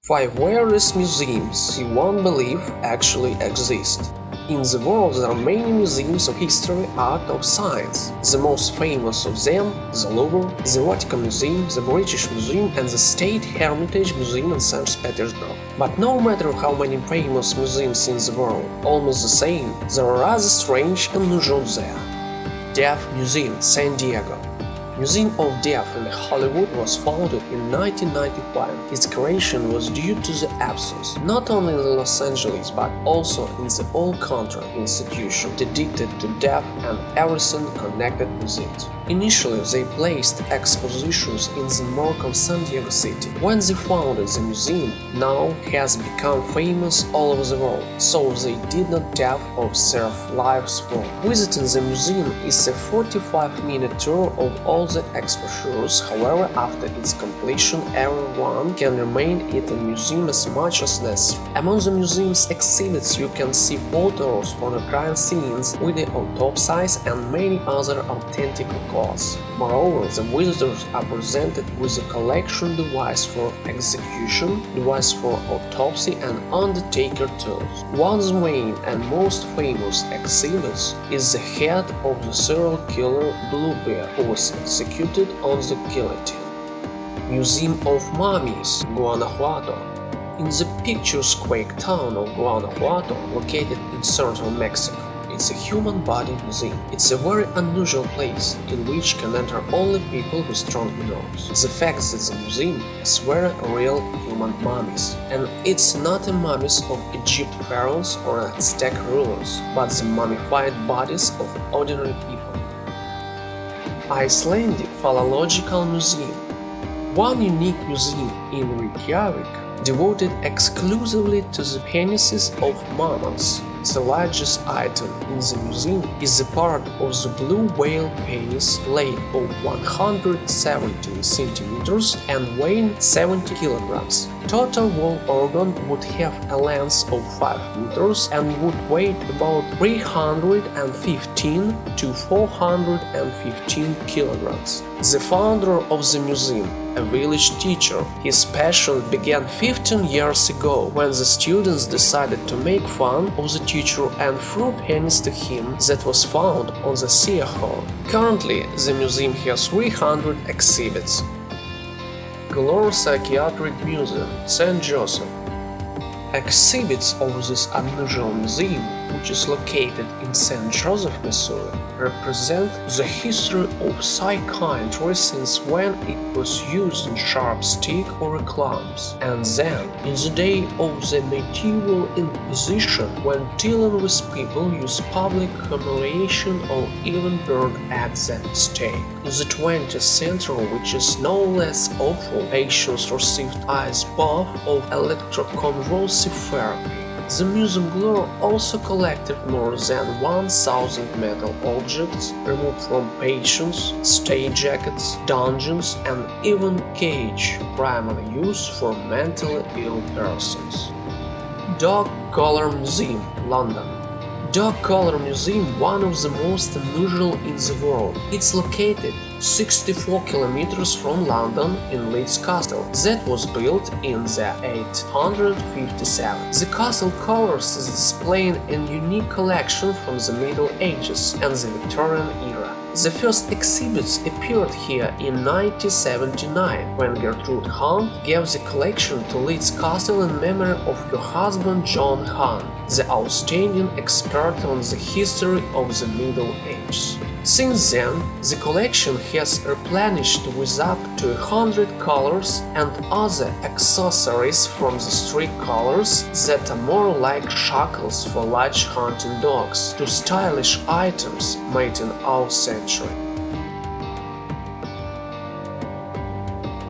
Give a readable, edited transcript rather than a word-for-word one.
5 weirdest museums you won't believe actually exist. In the world there are many museums of history, art, or science. The most famous of them, the Louvre, the Vatican Museum, the British Museum, and the State Hermitage Museum in St. Petersburg. But no matter how many famous museums in the world, almost the same, there are other strange and unusual there. Deaf Museum, San Diego. Museum of Deaf in Hollywood was founded in 1995. Its creation was due to the absence, not only in Los Angeles but also in the whole country, institution dedicated to deaf and everything connected with it. Initially, they placed expositions in the Morgue of San Diego City. When they founded the museum, now has become famous all over the world, so they did not deaf or serve lives for. Visiting the museum is a 45-minute tour of all the exposures. However, after its completion, everyone can remain in the museum as much as necessary. Among the museum's exhibits, you can see photos of the crime scenes with the autopsies and many other authentic records. Moreover, the visitors are presented with a collection device for execution, device for autopsy, and undertaker tools. One of the main and most famous exhibits is the head of the serial killer Blue Bear, who was executed on the guillotine. Museum of Mummies, Guanajuato. In the picturesque town of Guanajuato, located in central Mexico, it's a human body museum. It's a very unusual place in which can enter only people with strong nose. The fact that the museum has very real human mummies, and it's not the mummies of Egyptian pharaohs or Aztec rulers, but the mummified bodies of ordinary people. Icelandic Phallological Museum. One unique museum in Reykjavik devoted exclusively to the penises of mammals. The largest item in the museum is the part of the blue whale penis, length of 117 centimeters and weighing 70 kilograms. Total whole organ would have a length of 5 meters and would weigh about 315 to 415 kilograms. The founder of the museum, a village teacher, his passion began 15 years ago when the students decided to make fun of the teacher and threw pennies to him that was found on the sea shore. Currently, the museum has 300 exhibits. Glor Psychiatric Museum, St. Joseph. Exhibits of this unusual museum, which is located in St. Joseph, Missouri, represent the history of psychiatry since when it was used in sharp stick or reclams, and then in the day of the medieval Inquisition, when dealing with people used public humiliation or even burned at the stake. In the 20th century, which is no less awful, patients received ice bath of electroconvulsive therapy. The Museum Glor also collected more than 1,000 metal objects removed from patients, straitjackets, dungeons, and even cage, primarily used for mentally ill persons. Dog Collar Museum, London. Dog Collar Museum, one of the most unusual in the world. It's located 64 kilometers from London in Leeds Castle, that was built in the 857. The castle covers is displaying a unique collection from the Middle Ages and the Victorian era. The first exhibits appeared here in 1979, when Gertrude Hunt gave the collection to Leeds Castle in memory of her husband John Hunt, the outstanding expert on the history of the Middle Ages. Since then, the collection has replenished with up to 100 collars and other accessories from the street collars that are more like shackles for large hunting dogs to stylish items made in our century.